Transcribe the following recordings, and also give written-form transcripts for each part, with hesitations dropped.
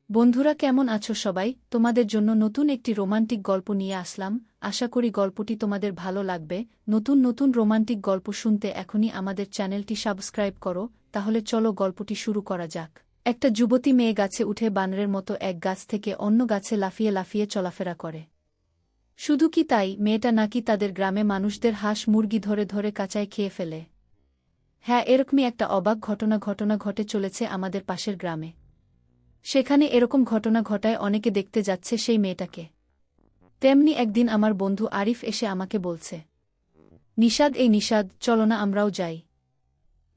বন্ধুরা, কেমন আছো সবাই? তোমাদের জন্য নতুন একটি রোমান্টিক গল্প নিয়ে আসলাম। আশা করি গল্পটি তোমাদের ভালো লাগবে। নতুন নতুন রোমান্টিক গল্প শুনতে এখনই আমাদের চ্যানেলটি সাবস্ক্রাইব করো। তাহলে চলো গল্পটি শুরু করা যাক। একটা যুবতী মেয়ে গাছে উঠে বানরের মতো এক গাছ থেকে অন্য গাছে লাফিয়ে লাফিয়ে চলাফেরা করে। শুধু কি তাই, মেয়েটা নাকি তাদের গ্রামে মানুষদের হাঁস মুরগি ধরে ধরে কাঁচায় খেয়ে ফেলে। হ্যাঁ, এরকমই একটা অবাক ঘটনা ঘটে চলেছে আমাদের পাশের গ্রামে। সেখানে এরকম ঘটনা ঘটায় অনেকে দেখতে যাচ্ছে সেই মেয়েটাকে। তেমনি একদিন আমার বন্ধু আরিফ এসে আমাকে বলছে, নিশাদ, এই নিশাদ, চলো না আমরাও যাই।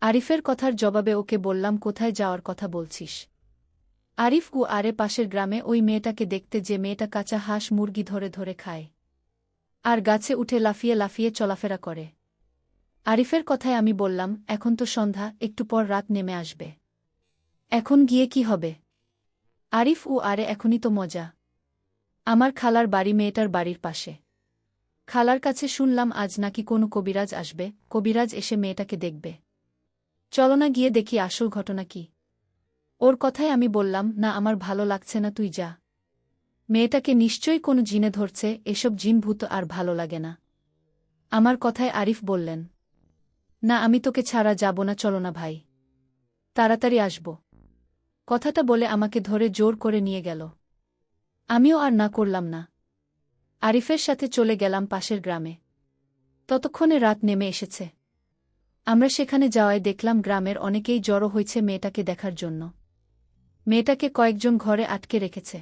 আরিফের কথার জবাবে ওকে বললাম, কোথায় যাওয়ার কথা বলছিস? আরিফ আরে পাশের গ্রামে ওই মেয়েটাকে দেখতে, যে মেয়েটা কাঁচা হাঁস মুরগি ধরে ধরে খায় আর গাছে উঠে লাফিয়ে লাফিয়ে চলাফেরা করে। আরিফের কথায় আমি বললাম, এখন তো সন্ধ্যা, একটু পর রাত নেমে আসবে, এখন গিয়ে কি হবে? আরিফ আরে এখনই তো মজা। আমার খালার বাড়ি মেয়েটার বাড়ির পাশে। খালার কাছে শুনলাম আজ নাকি কোনো কবিরাজ আসবে, কবিরাজ এসে মেয়েটাকে দেখবে। চলো না গিয়ে দেখি আসল ঘটনা কি। ওর কথায় আমি বললাম, না, আমার ভালো লাগছে না, তুই যা। মেয়েটাকে নিশ্চয়ই কোনো জিনে ধরছে, এসব জিন ভূত আর ভালো লাগে না। আমার কথায় আরিফ বললেন, না, আমি তোকে ছাড়া যাব না, চলো না ভাই, তাড়াতাড়ি আসব। কথাটা বলে আমাকে ধরে জোর করে নিয়ে গেল। আমিও আর না করলাম না। আরিফের সাথে চলে গেলাম পাশের গ্রামে। ততক্ষণে রাত নেমে এসেছে। আমরা সেখানে যাওয়ায় দেখলাম গ্রামের অনেকেই জড়ো হয়েছে মেয়েটাকে দেখার জন্য। মেয়েটাকে কয়েকজন ঘরে আটকে রেখেছে।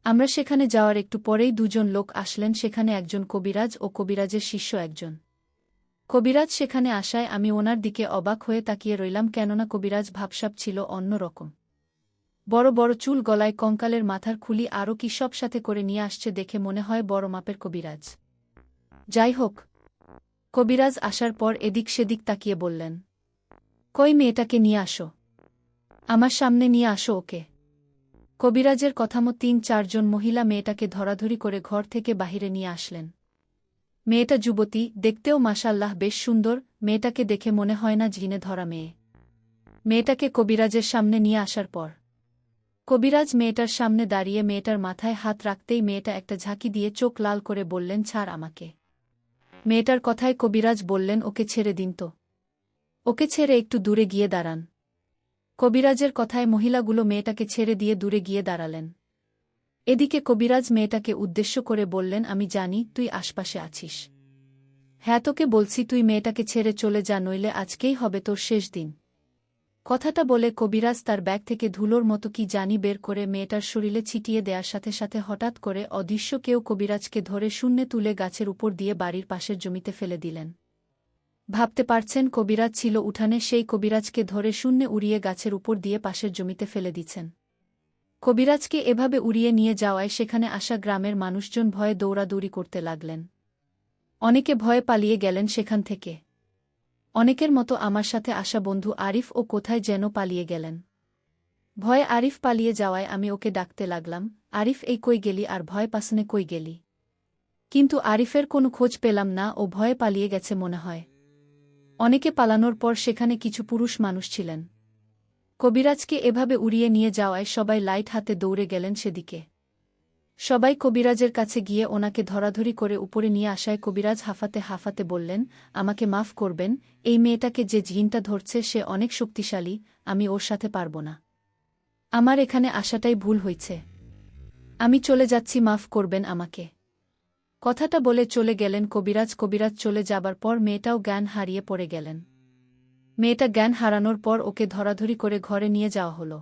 আমরা সেখানে যাওয়ার একটু পরেই দুজন লোক আসলেন, সেখানে একজন কবিরাজ ও কবিরাজের শিষ্য একজন। কবিরাজ সেখানে আসায় আমি ওনার দিকে অবাক হয়ে তাকিয়ে রইলাম, কেননা কবিরাজ ভাবসাব ছিল অন্য রকম। বড় বড় চুল, গলায় কঙ্কালের মাথার খুলি, আরও কি সব সাথে করে নিয়ে আসছে, দেখে মনে হয় বড় মাপের কবিরাজ। যাই হোক, কবিরাজ আসার পর এদিক সেদিক তাকিয়ে বললেন, কই মেয়েটাকে নিয়ে আসো, আমার সামনে নিয়ে আসো ওকে। কবিরাজের কথামতো ৩-৪ জন মহিলা মেয়েটাকে ধরাধরি করে ঘর থেকে বাহিরে নিয়ে আসলেন। মেয়েটা যুবতী, দেখতেও মাশাআল্লাহ বেশ সুন্দর। মেয়েটাকে দেখে মনে হয় না জিনে ধরা মেয়ে। মেয়েটাকে কবিরাজের সামনে নিয়ে আসার পর কবিরাজ মেয়েটার সামনে দাঁড়িয়ে মেয়েটার মাথায় হাত রাখতেই মেয়েটা একটা ঝাঁকি দিয়ে চোখ লাল করে বললেন, ছাড় আমাকে। মেয়েটার কথায় কবিরাজ বললেন, ওকে ছেড়ে দিন তো, ওকে ছেড়ে একটু দূরে গিয়ে দাঁড়ান। কবিরাজের কথায় মহিলাগুলো মেয়েটাকে ছেড়ে দিয়ে দূরে গিয়ে দাঁড়ালেন। এদিকে কবিরাজ মেয়েটাকে উদ্দেশ্য করে বললেন, আমি জানি তুই আশপাশে আছিস। হ্যাঁ, তোকে বলছি, তুই মেয়েটাকে ছেড়ে চলে যা, নইলে আজকেই হবে তোর শেষ দিন। কথাটা বলে কবিরাজ তার ব্যাগ থেকে ধুলোর মতো কি জানি বের করে মেয়েটার শরীরে ছিটিয়ে দেওয়ার সাথে সাথে হঠাৎ করে অদৃশ্য কেউ কবিরাজকে ধরে শূন্যে তুলে গাছের উপর দিয়ে বাড়ির পাশের জমিতে ফেলে দিলেন। ভাবতে পারছেন, কবিরাজ ছিল উঠানে, সেই কবিরাজকে ধরে শূন্যে উড়িয়ে গাছের উপর দিয়ে পাশের জমিতে ফেলে দিচ্ছেন। কবিরাজকে এভাবে উড়িয়ে নিয়ে যাওয়ায় সেখানে আসা গ্রামের মানুষজন ভয়ে দৌড়াদৌড়ি করতে লাগলেন। অনেকে ভয়ে পালিয়ে গেলেন সেখান থেকে। অনেকের মতো আমার সাথে আসা বন্ধু আরিফ ও কোথায় যেন পালিয়ে গেলেন। ভয়ে আরিফ পালিয়ে যাওয়ায় আমি ওকে ডাকতে লাগলাম, আরিফ, এই কই গেলি, আর ভয় পাসনে কই গেলি? কিন্তু আরিফের কোনো খোঁজ পেলাম না, ও ভয়ে পালিয়ে গেছে মনে হয়। অনেকে পালানোর পর সেখানে কিছু পুরুষ মানুষ ছিলেন। কবিরাজকে এভাবে উড়িয়ে নিয়ে যাওয়ায় সবাই লাইট হাতে দৌড়ে গেলেন সেদিকে। সবাই কবিরাজের কাছে গিয়ে ওনাকে ধরাধরি করে উপরে নিয়ে আসায় কবিরাজ হাঁফাতে হাঁফাতে বললেন, আমাকে মাফ করবেন, এই মেয়েটাকে যে জিনটা ধরছে সে অনেক শক্তিশালী, আমি ওর সাথে পারব না। আমার এখানে আসাটাই ভুল হয়েছে, আমি চলে যাচ্ছি, মাফ করবেন আমাকে। কথাটা বলে চলে গেলেন কবিরাজ। কবিরাজ চলে যাবার পর মেয়েটাও জ্ঞান হারিয়ে পড়ে গেলেন। মেয়েটা জ্ঞান হারানোর পর ওকে ধরাধরি করে ঘরে নিয়ে যাওয়া হলো।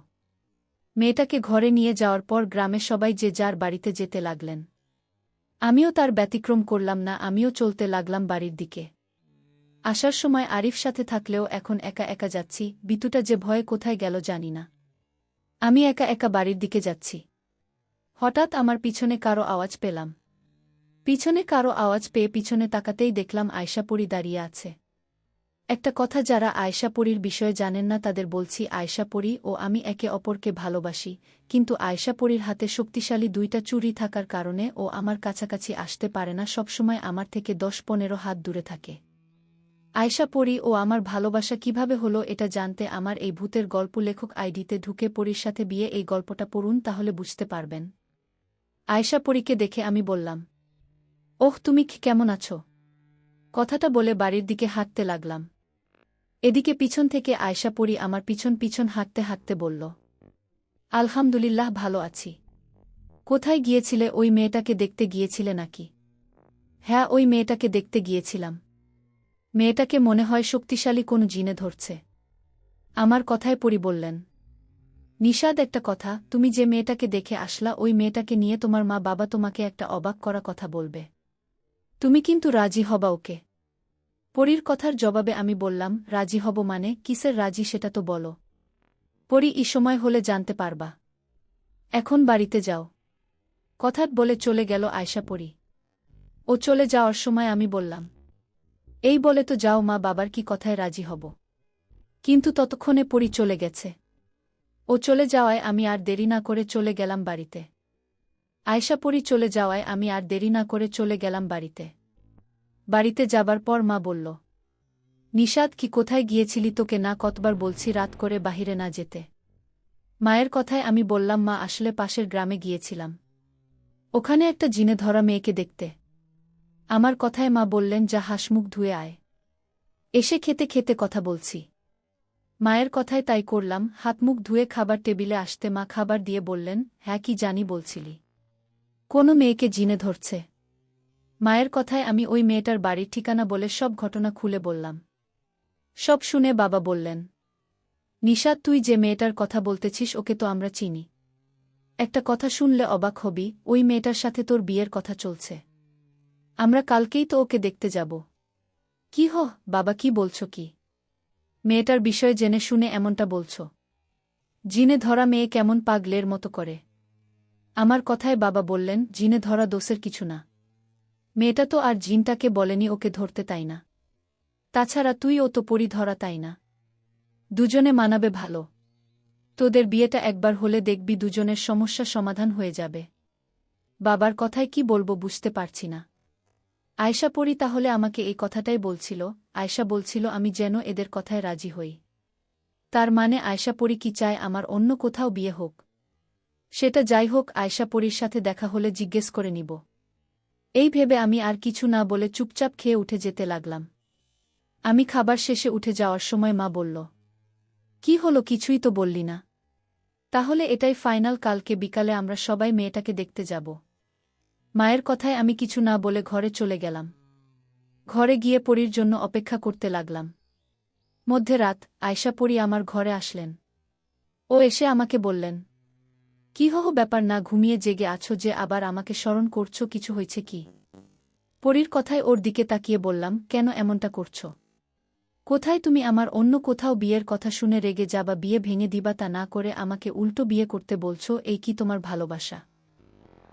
মেয়েটাকে ঘরে নিয়ে যাওয়ার পর গ্রামে সবাই যে যার বাড়িতে যেতে লাগলেন। আমিও তার ব্যতিক্রম করলাম না, আমিও চলতে লাগলাম বাড়ির দিকে। আসার সময় আরিফ সাথে থাকলেও এখন একা একা যাচ্ছি, বিতুটা যে ভয়ে কোথায় গেল জানি না। আমি একা একা বাড়ির দিকে যাচ্ছি। হঠাৎ আমার পিছনে কারো আওয়াজ পেলাম। পিছনে কারো আওয়াজ পেয়ে পিছনে তাকাতেই দেখলাম আয়শাপরী দাঁড়িয়ে আছে। একটা কথা, যারা আয়শাপরীর বিষয়ে জানেন না তাদের বলছি, আয়শাপরী ও আমি একে অপরকে ভালোবাসি, কিন্তু আয়শাপরীর হাতে শক্তিশালী 2টা চুড়ি থাকার কারণে ও আমার কাছাকাছি আসতে পারে না, সবসময় আমার থেকে 10-15 হাত দূরে থাকে। আয়শা পরি ও আমার ভালোবাসা কিভাবে হলো এটা জানতে আমার এই ভূতের গল্প লেখক আইডিতে ঢুকে পরীর সাথে বিয়ে এই গল্পটা পড়ুন, তাহলে বুঝতে পারবেন। আয়শা পরীকে দেখে আমি বললাম, ওহ তুমি কেমন আছো? কথাটা বলে বাড়ির দিকে হাঁটতে লাগলাম। এদিকে পিছন থেকে আয়শা পরি আমার পিছন পিছন হাঁটতে হাঁটতে বলল, আলহামদুলিল্লাহ ভালো আছি। কোথায় গিয়েছিলে? ওই মেয়েটাকে দেখতে গিয়েছিলে নাকি? হ্যাঁ, ওই মেয়েটাকে দেখতে গিয়েছিলাম। মেয়েটাকে মনে হয় শক্তিশালী কোনো জিনে ধরছে। আমার কথায় পরি বললেন, নিশাদ একটা কথা, তুমি যে মেয়েটাকে দেখে আসলা ওই মেয়েটাকে নিয়ে তোমার মা বাবা তোমাকে একটা অবাক করা কথা বলবে। তুমি কিন্তু রাজি হবা ওকে? পরীর কথার জবাবে আমি বললাম, রাজি হব মানে? কিসের রাজি সেটা তো বলো। পরি, এই সময় হলে জানতে পারবা। এখন বাড়িতে যাও। কথাত বলে চলে গেল আয়শা পরি। ও চলে যাওয়ার সময় আমি বললাম, এই বলে তো যাও, মা বাবার কি কথায় রাজি হব। কিন্তু ততক্ষণে পরি চলে গেছে। ও চলে যাওয়ায় আমি আর দেরি না করে চলে গেলাম বাড়িতে। আয়শা পরি চলে যাওয়ায় আমি আর দেরি না করে চলে গেলাম বাড়িতে। বাড়িতে যাবার পর মা বলল, নিশাদ কি কোথায় গিয়েছিলি? তোকে না কতবার বলছি রাত করে বাহিরে না যেতে। মায়ের কথায় আমি বললাম, মা আসলে পাশের গ্রামে গিয়েছিলাম, ওখানে একটা জিনে ধরা মেয়েকে দেখতে। আমার কথায় মা বললেন, যা হাঁসমুখ ধুয়ে আয়, এসে খেতে খেতে কথা বলছি। মায়ের কথায় তাই করলাম। হাতমুখ ধুয়ে খাবার টেবিলে আসতে মা খাবার দিয়ে বললেন, হ্যাঁ কি জানি বলছিলি? কোনো মেয়েকে জিনে ধরছে। মায়ের কথায় আমি ওই মেয়েটার বাড়ির ঠিকানা বলে সব ঘটনা খুলে বললাম। সব শুনে বাবা বললেন, নিশাদ তুই যে মেয়েটার কথা বলতেছিস ওকে তো আমরা চিনি। একটা কথা শুনলে অবাক হবি, ওই মেয়েটার সাথে তোর বিয়ের কথা চলছে। আমরা কালকেই তো ওকে দেখতে যাব। কি বাবা, কি বলছো কি? মেয়েটার বিষয়ে জেনে শুনে এমনটা বলছ? জিনে ধরা মেয়ে কেমন পাগলের মতো করে? আমার কথায় বাবা বললেন, জিনে ধরা দোষের কিছু না। মেয়েটা তো আর জিনটাকে বলেনি ওকে ধরতে, তাই না? তাছাড়া তুই ও তো পরি ধরা, তাই না? দুজনে মানাবে ভালো। তোদের বিয়েটা একবার হলে দেখবি দুজনের সমস্যা সমাধান হয়ে যাবে। বাবার কথায় কি বলবো বুঝতে পারছি না। আয়শা পরি তাহলে আমাকে এই কথাটাই বলছিল? আয়শা বলছিল আমি যেন এদের কথায় রাজি হই। তার মানে আয়শা পরি কি চায় আমার অন্য কোথাও বিয়ে হোক? সেটা যাই হোক, আয়শা পরির সাথে দেখা হলে জিজ্ঞেস করে নিব। এই ভেবে আমি আর কিছু না বলে চুপচাপ খেয়ে উঠে যেতে লাগলাম। আমি খাবার শেষে উঠে যাওয়ার সময় মা বলল, কি হলো, কিছুই তো বললি না? তাহলে এটাই ফাইনাল, কালকে বিকালে আমরা সবাই মেয়েটাকে দেখতে যাব। মায়ের কথায় আমি কিছু না বলে ঘরে চলে গেলাম। ঘরে গিয়ে পরির জন্য অপেক্ষা করতে লাগলাম। মধ্যরাত আয়শা পরি আমার ঘরে আসলেন। ও এসে আমাকে বললেন, কি ব্যাপার, না ঘুমিয়ে জেগে আছো যে, আবার আমাকে স্মরণ করছো? কিছু হয়েছে কি? পরির কথায় ওর দিকে তাকিয়ে বললাম, কেন এমনটা করছো? কোথায় তুমি আমার অন্য কোথাও বিয়ের কথা শুনে রেগে যাবা, বিয়ে ভেঙে দিবা, তা না করে আমাকে উল্টো বিয়ে করতে বলছো, এই কি তোমার ভালোবাসা?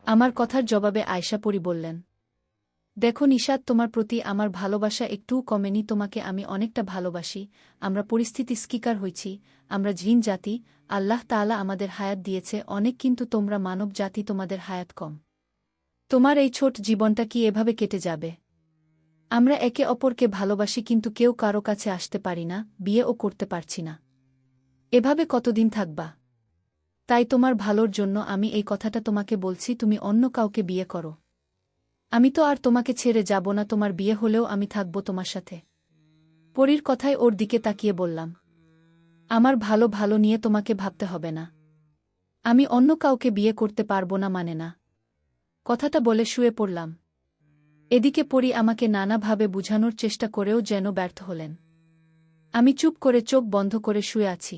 আমার কথার জবাবে আয়শা পরি বললেন, দেখো নিশাদ, তোমার প্রতি আমার ভালোবাসা একটুও কমেনি, তোমাকে আমি অনেকটা ভালোবাসি। আমরা পরিস্থিতি স্বীকার হইছি, আমরা জিন জাতি, আল্লাহ তাআলা আমাদের হায়াত দিয়েছে অনেক, কিন্তু তোমরা মানব জাতি, তোমাদের হায়াত কম। তোমার এই ছোট জীবনটা কি এভাবে কেটে যাবে? আমরা একে অপরকে ভালোবাসি, কিন্তু কেউ কারো কাছে আসতে পারি না, বিয়েও করতে পারছি না। এভাবে কতদিন থাকবা? তাই তোমার ভালোর জন্য আমি এই কথাটা তোমাকে বলছি, তুমি অন্য কাউকে বিয়ে করো। আমি তো আর তোমাকে ছেড়ে যাব না, তোমার বিয়ে হলেও আমি থাকব তোমার সাথে। পরীর কথায় ওর দিকে তাকিয়ে বললাম, আমার ভালো ভালো নিয়ে তোমাকে ভাবতে হবে না। আমি অন্য কাউকে বিয়ে করতে পারবো না মানে না। কথাটা বলে শুয়ে পড়লাম। এদিকে পরী আমাকে নানাভাবে বুঝানোর চেষ্টা করেও যেন ব্যর্থ হলেন। আমি চুপ করে চোখ বন্ধ করে শুয়ে আছি।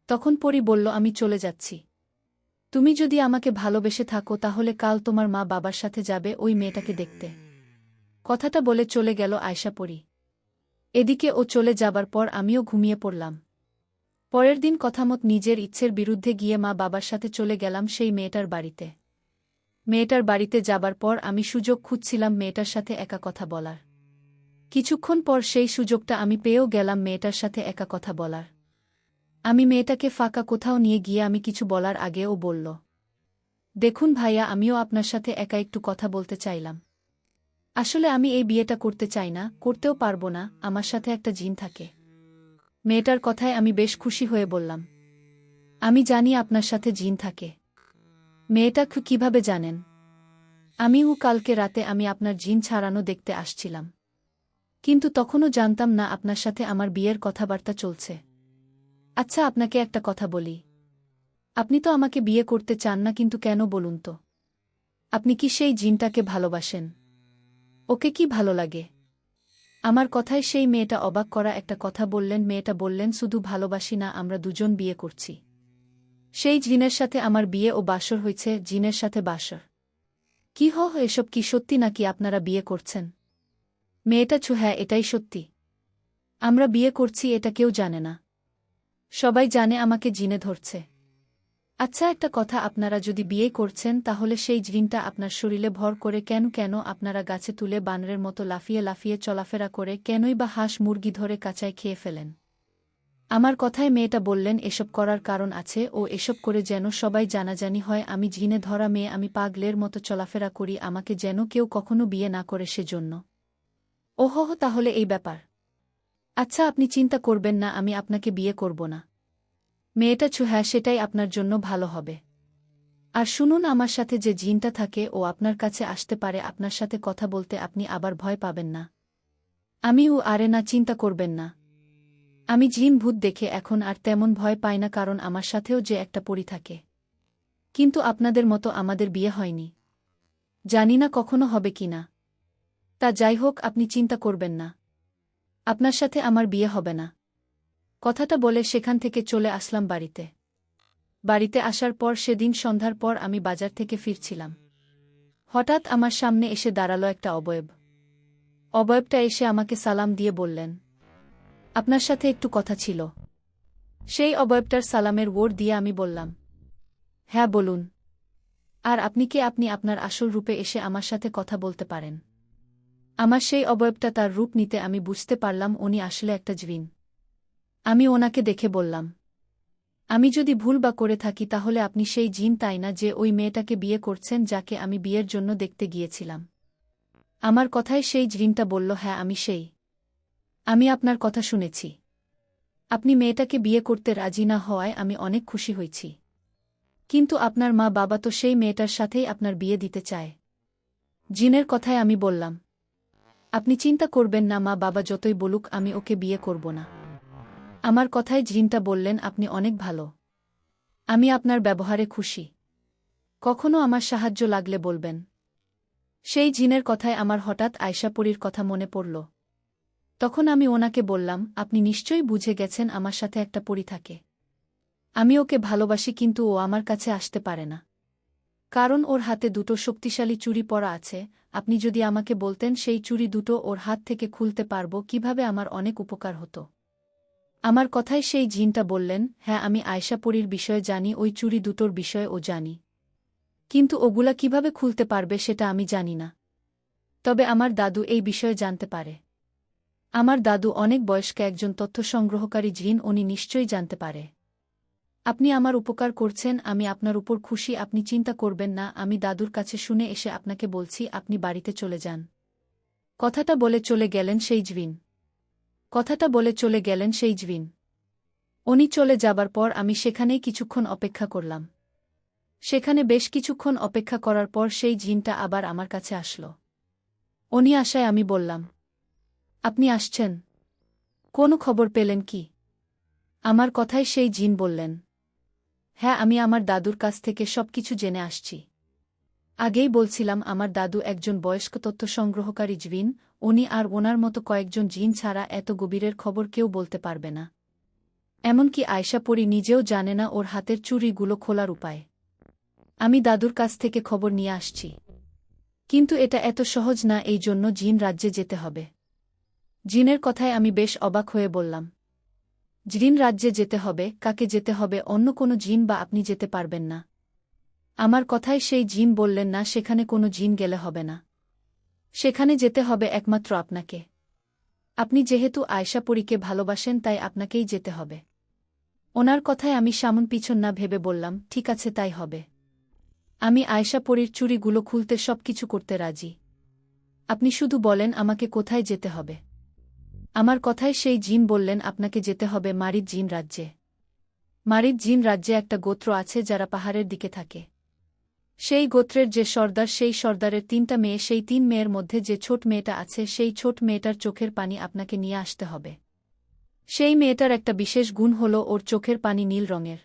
তখন পরী বলল, আমি চলে যাচ্ছি। তুমি যদি আমাকে ভালোবেসে থাকো তাহলে কাল তোমার মা বাবার সাথে যাবে ওই মেয়েটাকে দেখতে। কথাটা বলে চলে গেল আয়শা পরি। এদিকে ও চলে যাবার পর আমিও ঘুমিয়ে পড়লাম। পরের দিন কথামত নিজের ইচ্ছের বিরুদ্ধে গিয়ে মা বাবার সাথে চলে গেলাম সেই মেয়েটার বাড়িতে। মেয়েটার বাড়িতে যাবার পর আমি সুযোগ খুঁজছিলাম মেয়েটার সাথে একা কথা বলার। কিছুক্ষণ পর সেই সুযোগটা আমি পেয়েও গেলাম মেয়েটার সাথে একা কথা বলার। আমি মেয়েটাকে ফাঁকা কোথাও নিয়ে গিয়ে আমি কিছু বলার আগে ও বলল, দেখুন ভাইয়া, আমিও আপনার সাথে একা একটু কথা বলতে চাইলাম। আসলে আমি এই বিয়েটা করতে চাই না, করতেও পারবো না, আমার সাথে একটা জিন থাকে। মেয়েটার কথায় আমি বেশ খুশি হয়ে বললাম, আমি জানি আপনার সাথে জিন থাকে। মেয়েটা কিভাবে জানেন? কালকে রাতে আমি আপনার জিন ছাড়ানো দেখতে আসছিলাম। কিন্তু তখনও জানতাম না আপনার সাথে আমার বিয়ের কথাবার্তা চলছে। আচ্ছা, আপনাকে একটা কথা বলি। আপনি তো আমাকে বিয়ে করতে চান না, কিন্তু কেন বলুন তো? আপনি কি সেই জিনটাকে ভালোবাসেন? ওকে কি ভালো লাগে? আমার কথায় সেই মেয়েটা অবাক করা একটা কথা বললেন। মেয়েটা বললেন, শুধু ভালোবাসি না, আমরা দুজন বিয়ে করছি। সেই জিনের সাথে আমার বিয়ে ও বাসর হয়েছে। জিনের সাথে বাসর? কি এসব কি সত্যি নাকি আপনারা বিয়ে করছেন? মেয়েটা হ্যাঁ, এটাই সত্যি। আমরা বিয়ে করছি, এটা কেউ জানে না। সবাই জানে আমাকে জিনে ধরছে। আচ্ছা, একটা কথা, আপনারা যদি বিয়ে করছেন তাহলে সেই জিনটা আপনার শরীরে ভর করে কেন আপনারা গাছে তুলে বানরের মতো লাফিয়ে লাফিয়ে চলাফেরা করে কেনই বা হাঁস মুরগি ধরে কাঁচায় খেয়ে ফেলেন? আমার কথায় মেয়েটা বললেন, এসব করার কারণ আছে, ও এসব করে যেন সবাই জানাজানি হয় আমি জিনে ধরা মেয়ে, আমি পাগলের মতো চলাফেরা করি, আমাকে যেন কেউ কখনো বিয়ে না করে সেজন্য। ওহো, তাহলে এই ব্যাপার। আচ্ছা, আপনি চিন্তা করবেন না, আমি আপনাকে বিয়ে করব না। মেয়েটা হ্যাঁ, সেটাই আপনার জন্য ভালো হবে। আর শুনুন, আমার সাথে যে জিনটা থাকে ও আপনার কাছে আসতে পারে আপনার সাথে কথা বলতে, আপনি আবার ভয় পাবেন না। আরে না, চিন্তা করবেন না। আমি জিন ভূত দেখে এখন আর তেমন ভয় পাই না, কারণ আমার সাথেও যে একটা পরী থাকে। কিন্তু আপনাদের মতো আমাদের বিয়ে হয়নি। জানি না কখনো হবে কিনা। তা যাই হোক, আপনি চিন্তা করবেন না। আপনার সাথে আমার বিয়ে হবে না। কথাটা বলে সেখান থেকে চলে আসলাম বাড়িতে। বাড়িতে আসার পর সেদিন সন্ধ্যার পর আমি বাজার থেকে ফিরছিলাম। হঠাৎ আমার সামনে এসে দাঁড়ালো একটা অবয়ব। অবয়বটা এসে আমাকে সালাম দিয়ে বললেন, আপনার সাথে একটু কথা ছিল। সেই অবয়বটার সালামের ওর দিয়ে আমি বললাম, হ্যাঁ বলুন। আর আপনি কে? আপনি আপনার আসল রূপে এসে আমার সাথে কথা বলতে পারেন? আমার সেই অবয়বটা তার রূপ নিতে আমি বুঝতে পারলাম উনি আসলে একটা জিন। আমি ওনাকে দেখে বললাম, আমি যদি ভুল বা করে থাকি তাহলে আপনি সেই জিন, তাই না, যে ওই মেয়েটাকে বিয়ে করছেন, যাকে আমি বিয়ের জন্য দেখতে গিয়েছিলাম? আমার কথায় সেই জিনটা বলল, হ্যাঁ আমি সেই। আমি আপনার কথা শুনেছি। আপনি মেয়েটাকে বিয়ে করতে রাজি না হওয়ায় আমি অনেক খুশি হয়েছি। কিন্তু আপনার মা বাবা তো সেই মেয়েটার সাথেই আপনার বিয়ে দিতে চায়। জিনের কথায় আমি বললাম, আপনি চিন্তা করবেন না, মা বাবা যতই বলুক আমি ওকে বিয়ে করব না। আমার কথায় জিনটা বললেন, আপনি অনেক ভালো। আমি আপনার ব্যবহারে খুশি। কখনো আমার সাহায্য লাগলে বলবেন। সেই জিনের কথায় আমার হঠাৎ আয়শাপরীর কথা মনে পড়ল। তখন আমি ওনাকে বললাম, আপনি নিশ্চয়ই বুঝে গেছেন আমার সাথে একটা পরী থাকে। আমি ওকে ভালোবাসি, কিন্তু ও আমার কাছে আসতে পারে না। কারণ ওর হাতে দুটো শক্তিশালী চুড়ি পরা আছে। আপনি যদি আমাকে বলতেন সেই চুড়ি দুটো ওর হাত থেকে খুলতে পারব কিভাবে, আমার অনেক উপকার হতো। আমার কথায় সেই জিনটা বললেন, হ্যাঁ আমি আয়শাপরীর বিষয়ে জানি, ওই চুড়ি দুটোর বিষয়ে ও জানি। কিন্তু ওগুলা কিভাবে খুলতে পারবে সেটা আমি জানি না। তবে আমার দাদু এই বিষয়ে জানতে পারে। আমার দাদু অনেক বয়স্ক একজন তথ্য সংগ্রহকারী জিন, উনি নিশ্চয়ই জানতে পারে। আপনি আমার উপকার করছেন, আমি আপনার উপর খুশি, আপনি চিন্তা করবেন না, আমি দাদুর কাছে শুনে এসে আপনাকে বলছি, আপনি বাড়িতে চলে যান। কথাটা বলে চলে গেলেন সেই জিন। উনি চলে যাবার পর আমি সেখানেই কিছুক্ষণ অপেক্ষা করলাম। সেখানে বেশ কিছুক্ষণ অপেক্ষা করার পর সেই জিনটা আবার আমার কাছে আসলো। উনি আসায় আমি বললাম, আপনি আসছেন? কোনো খবর পেলেন কি? আমার কথায় সেই জিন বললেন, হ্যাঁ আমি আমার দাদুর কাছ থেকে সবকিছু জেনে আসছি। আগেই বলছিলাম, আমার দাদু একজন বয়স্ক তথ্য সংগ্রহকারী জিন। উনি আর ওনার মতো কয়েকজন জিন ছাড়া এত গভীরের খবর কেউ বলতে পারবে না। এমনকি আয়শাপরী নিজেও জানে না ওর হাতের চুড়িগুলো খোলার উপায়। আমি দাদুর কাছ থেকে খবর নিয়ে আসছি। কিন্তু এটা এত সহজ না, এই জন্য জিন রাজ্যে যেতে হবে। জিনের কথায় আমি বেশ অবাক হয়ে বললাম, জিন রাজ্যে যেতে হবে? কাকে যেতে হবে? অন্য কোনো জিন বা আপনি যেতে পারবেন না? আমার কথায় সেই জিন বললেন, না, সেখানে কোনো জিন গেলে হবে না। সেখানে যেতে হবে একমাত্র আপনাকে। আপনি যেহেতু আয়শাপরীকে ভালোবাসেন তাই আপনাকেই যেতে হবে। ওনার কথায় আমি সামন পিছন না ভেবে বললাম, ঠিক আছে, তাই হবে। আমি আয়শাপরীর চুড়িগুলো খুলতে সবকিছু করতে রাজি। আপনি শুধু বলেন আমাকে কোথায় যেতে হবে। আমার কথায় সেই জিন বললেন আপনাকে যেতে হবে মারিদ জিন রাজ্যে। মারিদ জিন রাজ্যে একটা গোত্র আছে যারা পাহাড়ের দিকে থাকে। সেই গোত্রের যে সর্দার, সেই সর্দারের 3টা মেয়ে, সেই 3 মেয়ের মধ্যে যে ছোট মেয়েটা আছে, সেই ছোট মেয়েটার চোখের পানি আপনাকে নিয়ে আসতে হবে। সেই মেয়েটার একটা বিশেষ গুণ হল ওর চোখের পানি নীল রঙের।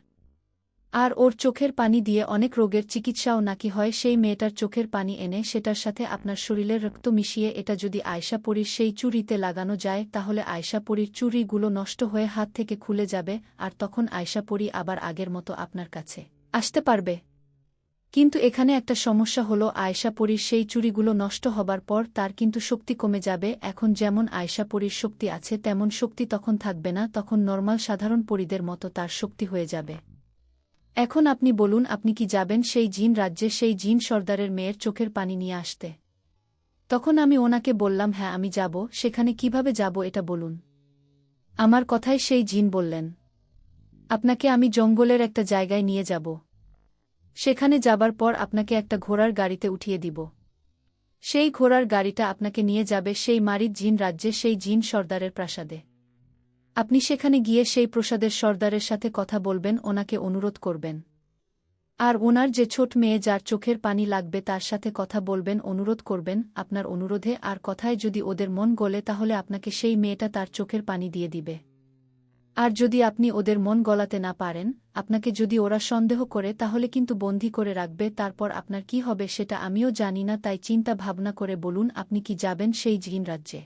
আর ওর চোখের পানি দিয়ে অনেক রোগের চিকিৎসাও নাকি হয়। সেই মেয়েটার চোখের পানি এনে সেটার সাথে আপনার শরীরের রক্ত মিশিয়ে এটা যদি আয়শা পরীর সেই চুড়িতে লাগানো যায়, তাহলে আয়শা পরীর চুড়িগুলো নষ্ট হয়ে হাত থেকে খুলে যাবে, আর তখন আয়শা পরী আবার আগের মতো আপনার কাছে আসতে পারবে। কিন্তু এখানে একটা সমস্যা হলো, আয়শা পরীর সেই চুড়িগুলো নষ্ট হবার পর তার কিন্তু শক্তি কমে যাবে। এখন যেমন আয়শা পরীর শক্তি আছে তেমন শক্তি তখন থাকবে না, তখন নরমাল সাধারণ পরীদের মতো তার শক্তি হয়ে যাবে। এখন আপনি বলুন, আপনি কি যাবেন সেই জিন রাজ্যে সেই জিন সর্দারের মেয়ের চোখের পানি নিয়ে আসতে? তখন আমি ওনাকে বললাম, হ্যাঁ আমি যাব। সেখানে কিভাবে যাব এটা বলুন। আমার কথায় সেই জিন বললেন, আপনাকে আমি জঙ্গলের একটা জায়গায় নিয়ে যাব। সেখানে যাবার পর আপনাকে একটা ঘোড়ার গাড়িতে উঠিয়ে দিব। সেই ঘোড়ার গাড়িটা আপনাকে নিয়ে যাবে সেই মারিদ জিন রাজ্যে সেই জিন সর্দারের প্রাসাদে। আপনি সেখানে গিয়ে সেই প্রসাদের সর্দারের সাথে কথা বলবেন, ওনাকে অনুরোধ করবেন। আর ওনার যে ছোট মেয়ে যার চোখের পানি লাগবে তার সাথে কথা বলবেন, অনুরোধ করবেন। আপনার অনুরোধে আর কথায় যদি ওদের মন গলে তাহলে আপনাকে সেই মেয়েটা তার চোখের পানি দিয়ে দিবে। আর যদি আপনি ওদের মন গলাতে না পারেন, আপনাকে যদি ওরা সন্দেহ করে, তাহলে কিন্তু বন্দী করে রাখবে। তারপর আপনার কি হবে সেটা আমিও জানি না, তাই চিন্তা ভাবনা করে বলুন আপনি কি যাবেন সেই জিন রাজ্যে।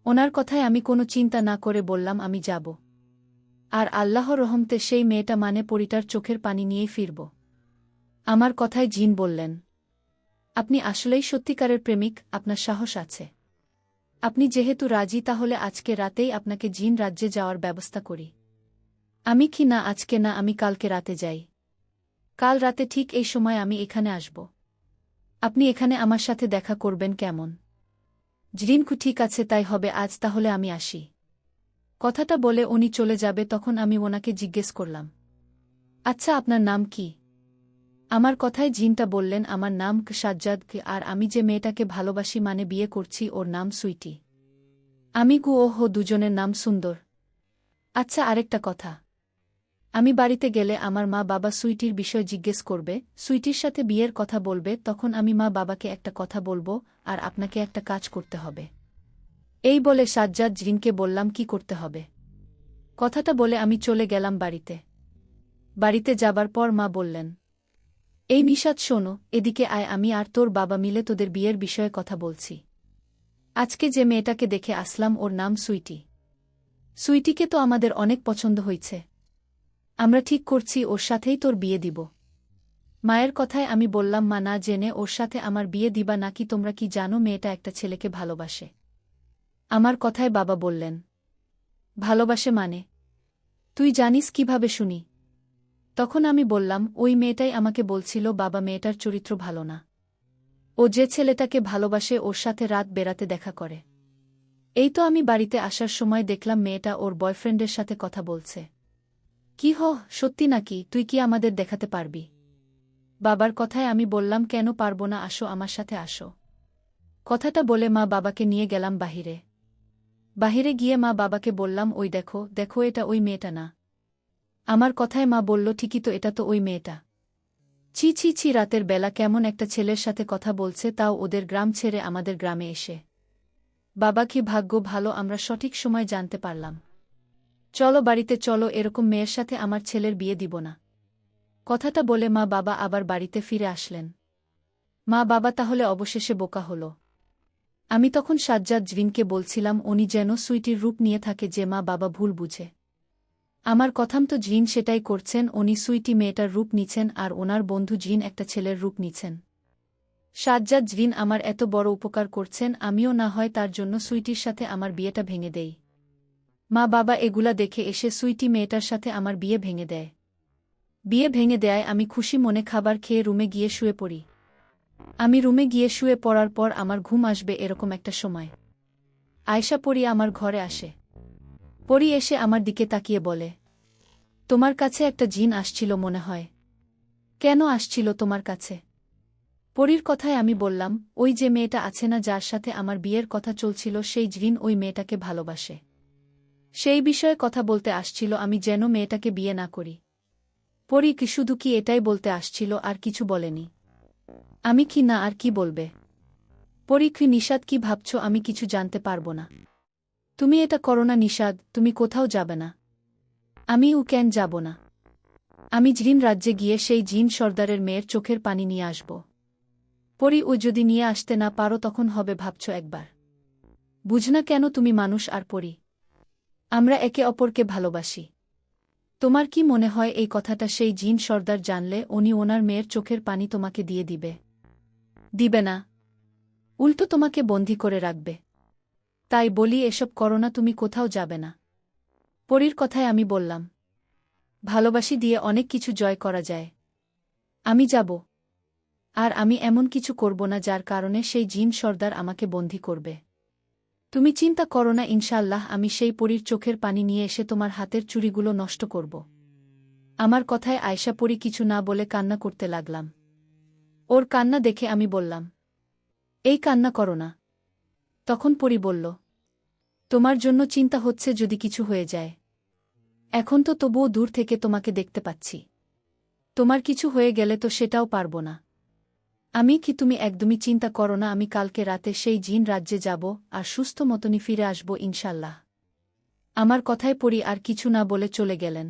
ওনার কথায় আমি কোনো চিন্তা না করে বললাম আমি যাব। আর আল্লাহর রহমতে সেই মেয়েটা মানে পরীটার চোখের পানি নিয়েই ফিরব। আমার কথায় জিন বললেন, আপনি আসলেই সত্যিকারের প্রেমিক, আপনার সাহস আছে। আপনি যেহেতু রাজি, তাহলে আজকে রাতেই আপনাকে জিন রাজ্যে যাওয়ার ব্যবস্থা করি। আমি কি না, আজকে না, আমি কালকে রাতে যাই। কাল রাতে ঠিক এই সময় আমি এখানে আসব। আপনি এখানে আমার সাথে দেখা করবেন কেমন? জিনকু ঠিক আছে, তাই হবে আজ, তাহলে আমি আসি। কথাটা বলে উনি চলে যাবে। তখন আমি ওনাকে জিজ্ঞেস করলাম, আচ্ছা আপনার নাম কি? আমার কথায় জিনটা বললেন, আমার নাম সাজ্জাদ, আর আমি যে মেয়েটাকে ভালোবাসি মানে বিয়ে করছি ওর নাম সুইটি। আমি ওহো, দুজনের নাম সুন্দর। আচ্ছা আরেকটা কথা, আমি বাড়িতে গেলে আমার মা বাবা সুইটির বিষয় জিজ্ঞেস করবে, সুইটির সাথে বিয়ের কথা বলবে, তখন আমি মা বাবাকে একটা কথা বলবো, আর আপনাকে একটা কাজ করতে হবে। এই বলে সাজ্জাদ জিনকে বললাম কি করতে হবে। কথাটা বলে আমি চলে গেলাম বাড়িতে। বাড়িতে যাবার পর মা বললেন, এই মিশাত শোনো, এদিকে আয়, আমি আর তোর বাবা মিলে তোদের বিয়ের বিষয়ে কথা বলছি। আজকে যে মেয়েটাকে দেখে আসলাম ওর নাম সুইটি। সুইটিকে তো আমাদের অনেক পছন্দ হয়েছে। আমরা ঠিক করছি ওর সাথেই তোর বিয়ে দিব। মায়ের কথায় আমি বললাম, মা, না জেনে ওর সাথে আমার বিয়ে দিবা নাকি? তোমরা কি জানো মেয়েটা একটা ছেলেকে ভালোবাসে? আমার কথায় বাবা বললেন, ভালোবাসে মানে? তুই জানিস কিভাবে শুনি? তখন আমি বললাম, ওই মেয়েটাই আমাকে বলছিল বাবা মেয়েটার চরিত্র ভালো না। ও যে ছেলেটাকে ভালোবাসে ওর সাথে রাত বেরাতে দেখা করে। এই তো আমি বাড়িতে আসার সময় দেখলাম মেয়েটা ওর বয়ফ্রেন্ডের সাথে কথা বলছে। কি সত্যি নাকি? তুই কি আমাদের দেখাতে পারবি? বাবার কথায় আমি বললাম, কেন পারবো না, আসো আমার সাথে আসো। কথাটা বলে মা বাবাকে নিয়ে গেলাম বাহিরে। বাহিরে গিয়ে মা বাবাকে বললাম, ওই দেখো দেখো, এটা ওই মেয়েটা না? আমার কথায় মা বলল, ঠিকই তো, এটা তো ওই মেয়েটা। ছি ছি ছি, রাতের বেলা কেমন একটা ছেলের সাথে কথা বলছে, তাও ওদের গ্রাম ছেড়ে আমাদের গ্রামে এসে। বাবা কি ভাগ্য ভালো, আমরা সঠিক সময় জানতে পারলাম। চলো বাড়িতে চলো, এরকম মেয়ের সাথে আমার ছেলের বিয়ে দিব না। কথাটা বলে মা বাবা আবার বাড়িতে ফিরে আসলেন। মা বাবা তাহলে অবশেষে বোকা হল। আমি তখন সাজ্জাদ জিনকে বলছিলাম উনি যেন সুইটির রূপ নিয়ে থাকে, যে মা বাবা ভুল বুঝে। আমার কথাম তো জিন সেটাই করছেন, উনি সুইটি মেয়েটার রূপ নিছেন আর ওনার বন্ধু জিন একটা ছেলের রূপ নিছেন। সাজ্জাদ জিন আমার এত বড় উপকার করছেন, আমিও না হয় তার জন্য সুইটির সাথে আমার বিয়েটা ভেঙে দেই। মা বাবা এগুলা দেখে এসে সুইটি মেয়েটার সাথে আমার বিয়ে ভেঙে দেয়। বিয়ে ভেঙে দেয় আমি খুশি মনে খাবার খেয়ে রুমে গিয়ে শুয়ে পড়ি। আমি রুমে গিয়ে শুয়ে পড়ার পর আমার ঘুম আসবে এরকম একটা সময় আয়শা পরী আমার ঘরে আসে। পরী এসে আমার দিকে তাকিয়ে বলে, তোমার কাছে একটা জিন আসছিল মনে হয়। কেন আসছিল তোমার কাছে? পরীর কথায় আমি বললাম, ওই যে মেয়েটা আছে না যার সাথে আমার বিয়ের কথা চলছিল সেই জিন ওই মেয়েটাকে ভালোবাসে। সেই বিষয়ে কথা বলতে আসছিল আমি যেন মেয়েটাকে বিয়ে না করি। পরী কি শুধু কি এটাই বলতে আসছিল আর কিছু বলেনি? আমি কি না আর কি বলবে? পরী কি নিষাদ কি ভাবছ আমি কিছু জানতে পারব না? তুমি এটা করো না নিষাদ, তুমি কোথাও যাবে না। আমিও কেন যাব না? আমি জিন রাজ্যে গিয়ে সেই জিন সর্দারের মেয়ের চোখের পানি নিয়ে আসব। পরী ও যদি নিয়ে আসতে না পারো তখন হবে ভাবছ একবার। বুঝ না কেন তুমি মানুষ আর পরী আমরা একে অপরকে ভালোবাসি। তোমার কি মনে হয় এই কথাটা সেই জিন সর্দার জানলে উনি ওনার মেয়ের চোখের পানি তোমাকে দিয়ে দিবে? দিবে না, উল্টো তোমাকে বন্দী করে রাখবে। তাই বলি এসব করো না, তুমি কোথাও যাবে না। পরীর কথায় আমি বললাম, ভালোবাসি দিয়ে অনেক কিছু জয় করা যায়। আমি যাব। আর আমি এমন কিছু করব না যার কারণে সেই জিন সর্দার আমাকে বন্দী করবে। তুমি চিন্তা করো না, ইনশাআল্লাহ আমি সেই পরীর চোখের পানি নিয়ে এসে তোমার হাতের চুড়িগুলো নষ্ট করব। আমার কথায় আয়শা পরী কিছু না বলে কান্না করতে লাগলাম। ওর কান্না দেখে আমি বললাম, এই কান্না করো না। তখন পরী বলল, তোমার জন্য চিন্তা হচ্ছে যদি কিছু হয়ে যায়। এখন তো তবুও দূর থেকে তোমাকে দেখতে পাচ্ছি। তোমার কিছু হয়ে গেলে তো সেটাও পারব না। আমি কি তুমি একদমই চিন্তা করো না, আমি কালকে রাতে সেই জিন রাজ্যে যাব আর সুস্থ মতনই ফিরে আসব ইনশাল্লাহ। আমার কথায় পরী আর কিছু না বলে চলে গেলেন।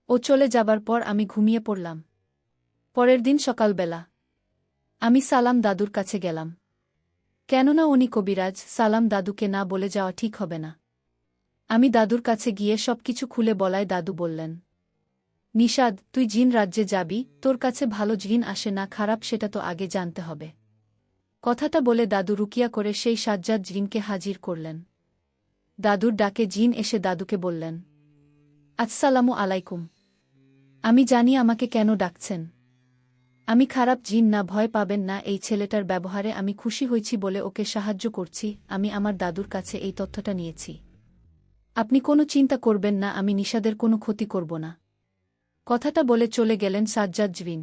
ও চলে যাবার পর আমি ঘুমিয়ে পড়লাম। পরের দিন সকালবেলা আমি সালাম দাদুর কাছে গেলাম। কেননা উনি কবিরাজ, সালাম দাদুকে না বলে যাওয়া ঠিক হবে না। আমি দাদুর কাছে গিয়ে সবকিছু খুলে বলায় দাদু বললেন, নিষাদ তুই জিন রাজ্যে যাবি, তোর কাছে ভালো জিন আসে না খারাপ সেটা তো আগে জানতে হবে। কথাটা বলে দাদু রুকিয়া করে সেই সাজ্জাদ জিনকে হাজির করলেন। দাদুর ডাকে জিন এসে দাদুকে বললেন, আসসালামু আলাইকুম। আমি জানি আমাকে কেন ডাকছেন। আমি খারাপ জিন না, ভয় পাবেন না, এই ছেলেটার ব্যবহারে আমি খুশি হয়েছি বলে ওকে সাহায্য করছি। আমি আমার দাদুর কাছে এই তথ্যটা নিয়েছি। আপনি কোনো চিন্তা করবেন না, আমি নিষাদের কোনো ক্ষতি করব না। কথাটা বলে চলে গেলেন সাজ্জাদ জিন।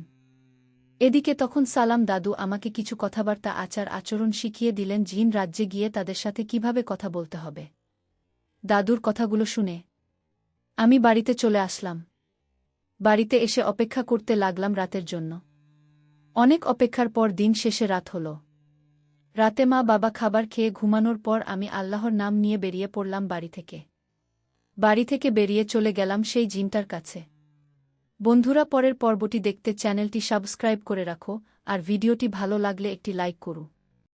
এদিকে তখন সালাম দাদু আমাকে কিছু কথাবার্তা আচার আচরণ শিখিয়ে দিলেন জিন রাজ্যে গিয়ে তাদের সাথে কিভাবে কথা বলতে হবে। দাদুর কথাগুলো শুনে আমি বাড়িতে চলে আসলাম। বাড়িতে এসে অপেক্ষা করতে লাগলাম রাতের জন্য। অনেক অপেক্ষার পর দিন শেষে রাত হল। রাতে মা বাবা খাবার খেয়ে ঘুমানোর পর আমি আল্লাহর নাম নিয়ে বেরিয়ে পড়লাম বাড়ি থেকে। বাড়ি থেকে বেরিয়ে চলে গেলাম সেই জিনটার কাছে। বন্ধুরা, পরের পর্বটি দেখতে চ্যানেলটি সাবস্ক্রাইব করে রাখো আর ভিডিওটি ভালো লাগলে একটি লাইক করো।